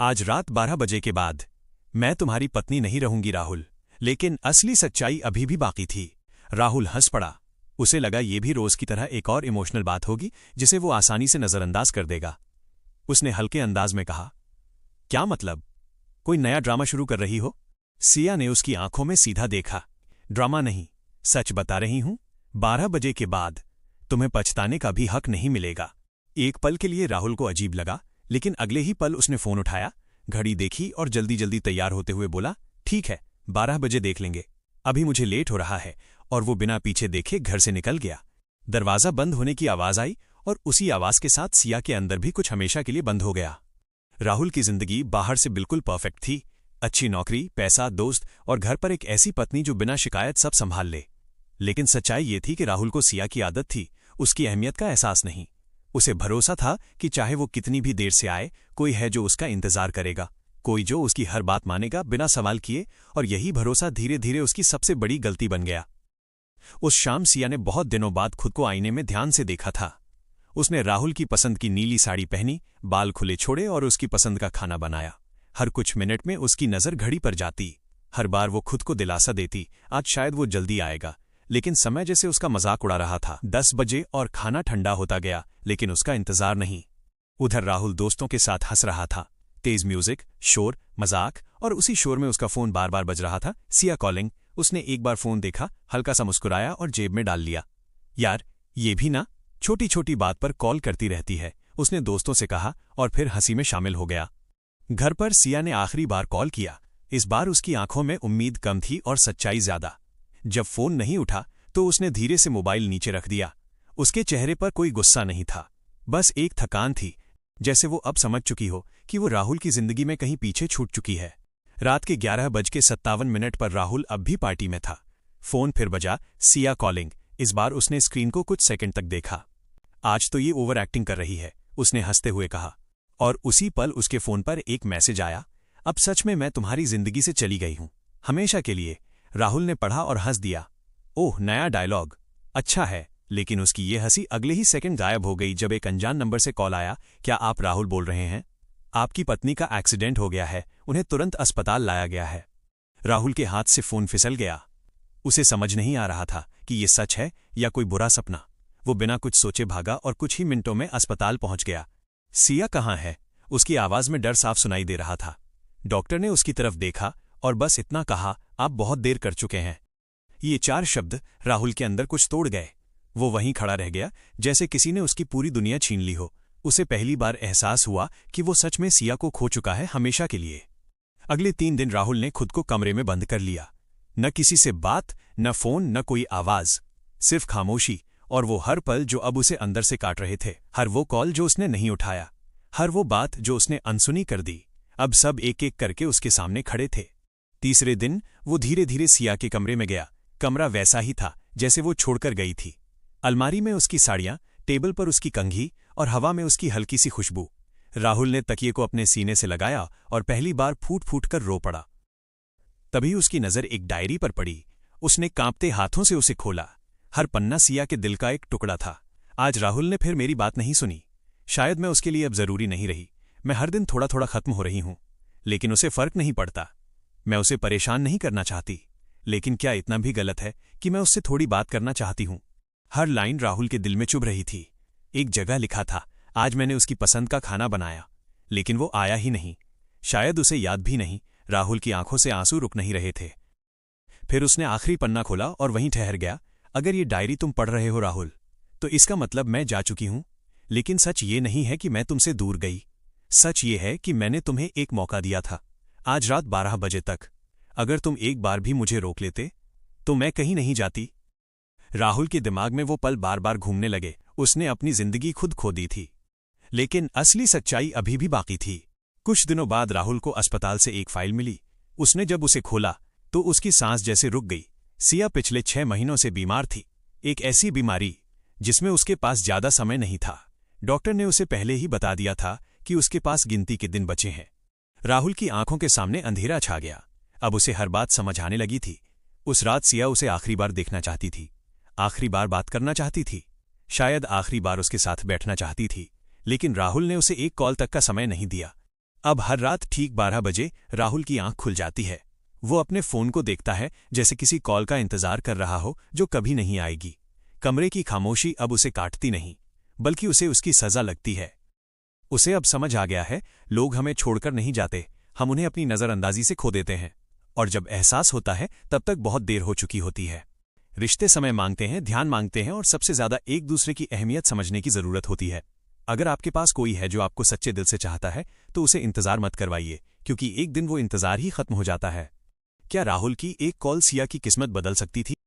आज रात 12 बजे के बाद मैं तुम्हारी पत्नी नहीं रहूंगी राहुल। लेकिन असली सच्चाई अभी भी बाकी थी। राहुल हंस पड़ा। उसे लगा ये भी रोज की तरह एक और इमोशनल बात होगी जिसे वो आसानी से नजरअंदाज कर देगा। उसने हल्के अंदाज में कहा, क्या मतलब, कोई नया ड्रामा शुरू कर रही हो? सिया ने उसकी आंखों में सीधा देखा। ड्रामा नहीं, सच बता रही हूं। 12 बजे के बाद तुम्हें पछताने का भी हक नहीं मिलेगा। एक पल के लिए राहुल को अजीब लगा, लेकिन अगले ही पल उसने फोन उठाया, घड़ी देखी और जल्दी जल्दी तैयार होते हुए बोला, ठीक है 12 बजे देख लेंगे, अभी मुझे लेट हो रहा है। और वो बिना पीछे देखे घर से निकल गया। दरवाजा बंद होने की आवाज आई और उसी आवाज के साथ सिया के अंदर भी कुछ हमेशा के लिए बंद हो गया। राहुल की जिंदगी बाहर से बिल्कुल परफेक्ट थी। अच्छी नौकरी, पैसा, दोस्त और घर पर एक ऐसी पत्नी जो बिना शिकायत सब संभाल ले। लेकिन सच्चाई ये थी कि राहुल को सिया की आदत थी, उसकी अहमियत का एहसास नहीं। उसे भरोसा था कि चाहे वो कितनी भी देर से आए, कोई है जो उसका इंतजार करेगा, कोई जो उसकी हर बात मानेगा बिना सवाल किए। और यही भरोसा धीरे धीरे उसकी सबसे बड़ी गलती बन गया। उस शाम सिया ने बहुत दिनों बाद खुद को आईने में ध्यान से देखा था। उसने राहुल की पसंद की नीली साड़ी पहनी, बाल खुले छोड़े और उसकी पसंद का खाना बनाया। हर कुछ मिनट में उसकी नजर घड़ी पर जाती। हर बार वो खुद को दिलासा देती, आज शायद वो जल्दी आएगा। लेकिन समय जैसे उसका मजाक उड़ा रहा था। 10 बजे और खाना ठंडा होता गया, लेकिन उसका इंतजार नहीं। उधर राहुल दोस्तों के साथ हंस रहा था। तेज म्यूजिक, शोर, मजाक, और उसी शोर में उसका फोन बार बार बज रहा था। सिया कॉलिंग। उसने एक बार फोन देखा, हल्का सा मुस्कुराया और जेब में डाल लिया। यार, ये भी ना छोटी छोटी बात पर कॉल करती रहती है, उसने दोस्तों से कहा और फिर हंसी में शामिल हो गया। घर पर सिया ने आखिरी बार कॉल किया। इस बार उसकी आंखों में उम्मीद कम थी और सच्चाई ज्यादा। जब फोन नहीं उठा तो उसने धीरे से मोबाइल नीचे रख दिया। उसके चेहरे पर कोई गुस्सा नहीं था, बस एक थकान थी, जैसे वो अब समझ चुकी हो कि वो राहुल की जिंदगी में कहीं पीछे छूट चुकी है। रात के 11:57 पर राहुल अब भी पार्टी में था। फोन फिर बजा, सिया कॉलिंग। इस बार उसने स्क्रीन को कुछ सेकंड तक देखा। आज तो ये ओवर एक्टिंग कर रही है, उसने हंसते हुए कहा। और उसी पल उसके फोन पर एक मैसेज आया, अब सच में मैं तुम्हारी जिंदगी से चली गई हूं, हमेशा के लिए। राहुल ने पढ़ा और हंस दिया। ओह, नया डायलॉग, अच्छा है। लेकिन उसकी ये हंसी अगले ही सेकंड गायब हो गई जब एक अनजान नंबर से कॉल आया। क्या आप राहुल बोल रहे हैं? आपकी पत्नी का एक्सीडेंट हो गया है, उन्हें तुरंत अस्पताल लाया गया है। राहुल के हाथ से फोन फिसल गया। उसे समझ नहीं आ रहा था कि ये सच है या कोई बुरा सपना। वो बिना कुछ सोचे भागा और कुछ ही मिनटों में अस्पताल पहुंच गया। सिया कहाँ है? उसकी आवाज में डर साफ सुनाई दे रहा था। डॉक्टर ने उसकी तरफ देखा और बस इतना कहा, आप बहुत देर कर चुके हैं। ये 4 शब्द राहुल के अंदर कुछ तोड़ गए। वो वहीं खड़ा रह गया, जैसे किसी ने उसकी पूरी दुनिया छीन ली हो। उसे पहली बार एहसास हुआ कि वो सच में सिया को खो चुका है, हमेशा के लिए। अगले 3 दिन राहुल ने खुद को कमरे में बंद कर लिया। न किसी से बात, न फोन, न कोई आवाज, सिर्फ खामोशी। और वो हर पल जो अब उसे अंदर से काट रहे थे, हर वो कॉल जो उसने नहीं उठाया, हर वो बात जो उसने अनसुनी कर दी, अब सब एक एक करके उसके सामने खड़े थे। तीसरे दिन वो धीरे धीरे सिया के कमरे में गया। कमरा वैसा ही था जैसे वो छोड़कर गई थी। अलमारी में उसकी साड़ियां, टेबल पर उसकी कंघी और हवा में उसकी हल्की सी खुशबू। राहुल ने तकिए को अपने सीने से लगाया और पहली बार फूट फूट कर रो पड़ा। तभी उसकी नजर एक डायरी पर पड़ी। उसने कांपते हाथों से उसे खोला। हर पन्ना सिया के दिल का एक टुकड़ा था। आज राहुल ने फिर मेरी बात नहीं सुनी। शायद मैं उसके लिए अब जरूरी नहीं रही। मैं हर दिन थोड़ा थोड़ा खत्म हो रही हूं, लेकिन उसे फर्क नहीं पड़ता। मैं उसे परेशान नहीं करना चाहती, लेकिन क्या इतना भी गलत है कि मैं उससे थोड़ी बात करना चाहती हूं? हर लाइन राहुल के दिल में चुभ रही थी। एक जगह लिखा था, आज मैंने उसकी पसंद का खाना बनाया, लेकिन वो आया ही नहीं। शायद उसे याद भी नहीं। राहुल की आंखों से आंसू रुक नहीं रहे थे। फिर उसने आखिरी पन्ना खोला और वहीं ठहर गया। अगर ये डायरी तुम पढ़ रहे हो राहुल, तो इसका मतलब मैं जा चुकी हूं। लेकिन सच ये नहीं है कि मैं तुमसे दूर गई। सच ये है कि मैंने तुम्हें एक मौका दिया था, आज रात 12 बजे तक। अगर तुम एक बार भी मुझे रोक लेते तो मैं कहीं नहीं जाती। राहुल के दिमाग में वो पल बार बार घूमने लगे। उसने अपनी जिंदगी खुद खो दी थी, लेकिन असली सच्चाई अभी भी बाकी थी। कुछ दिनों बाद राहुल को अस्पताल से एक फाइल मिली। उसने जब उसे खोला तो उसकी सांस जैसे रुक गई। सिया पिछले 6 महीनों से बीमार थी, एक ऐसी बीमारी जिसमें उसके पास ज्यादा समय नहीं था। डॉक्टर ने उसे पहले ही बता दिया था कि उसके पास गिनती के दिन बचे हैं। राहुल की आंखों के सामने अंधेरा छा गया। अब उसे हर बात समझ आने लगी थी। उस रात सिया उसे आखिरी बार देखना चाहती थी, आखिरी बार बात करना चाहती थी, शायद आखिरी बार उसके साथ बैठना चाहती थी। लेकिन राहुल ने उसे एक कॉल तक का समय नहीं दिया। अब हर रात ठीक 12 बजे राहुल की आंख खुल जाती है। वो अपने फोन को देखता है जैसे किसी कॉल का इंतजार कर रहा हो जो कभी नहीं आएगी। कमरे की खामोशी अब उसे काटती नहीं, बल्कि उसे उसकी सजा लगती है। उसे अब समझ आ गया है, लोग हमें छोड़कर नहीं जाते, हम उन्हें अपनी नज़रअंदाजी से खो देते हैं। और जब एहसास होता है तब तक बहुत देर हो चुकी होती है। रिश्ते समय मांगते हैं, ध्यान मांगते हैं और सबसे ज्यादा एक दूसरे की अहमियत समझने की जरूरत होती है। अगर आपके पास कोई है जो आपको सच्चे दिल से चाहता है तो उसे इंतजार मत करवाइए, क्योंकि एक दिन वो इंतजार ही खत्म हो जाता है। क्या राहुल की एक कॉल सिया की किस्मत बदल सकती थी?